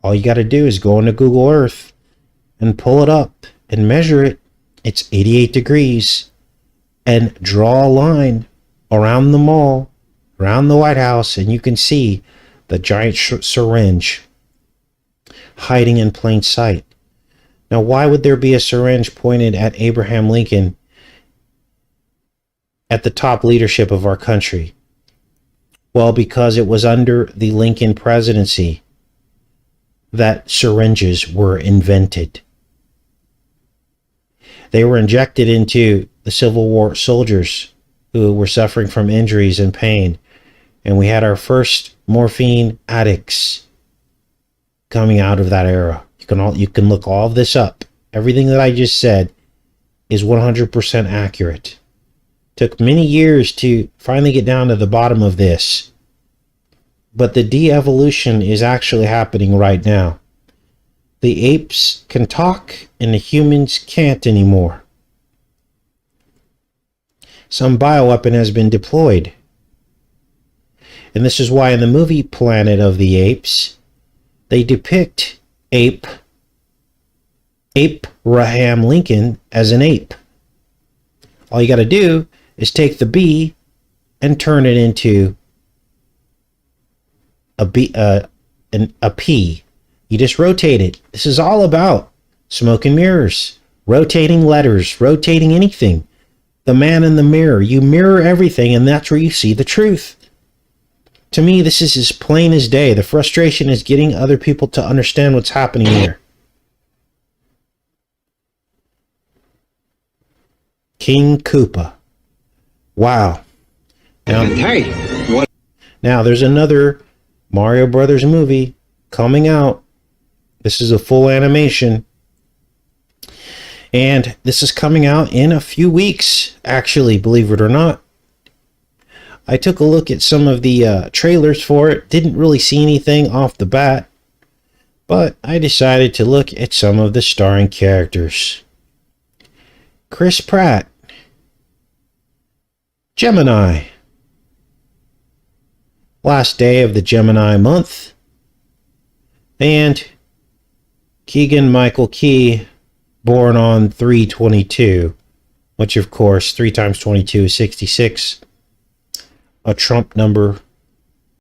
A: All you got to do is go into Google Earth and pull it up and measure it. It's 88 degrees. And draw a line around the mall, around the White House, and you can see the giant syringe hiding in plain sight. Now, why would there be a syringe pointed at Abraham Lincoln at the top leadership of our country? Well, because it was under the Lincoln presidency that syringes were invented. They were injected into the Civil War soldiers who were suffering from injuries and pain. And we had our first morphine addicts coming out of that era. You can look all of this up. Everything that I just said is 100% accurate. Took many years to finally get down to the bottom of this. But the de-evolution is actually happening right now. The apes can talk and the humans can't anymore. Some bioweapon has been deployed. And this is why in the movie Planet of the Apes, they depict Abraham Lincoln as an ape. All you got to do is take the B and turn it into a P. You just rotate it. This is all about smoke and mirrors, rotating letters, rotating anything. The man in the mirror. You mirror everything, and that's where you see the truth. To me, this is as plain as day. The frustration is getting other people to understand what's happening here. King Koopa. Wow. Now there's another Mario Brothers movie coming out. This is a full animation. And this is coming out in a few weeks, actually, believe it or not. I took a look at some of the trailers for it. Didn't really see anything off the bat. But I decided to look at some of the starring characters. Chris Pratt. Gemini. Last day of the Gemini month. And Keegan-Michael Key, born on 3/22, which of course 3 times 22 is 66. A Trump number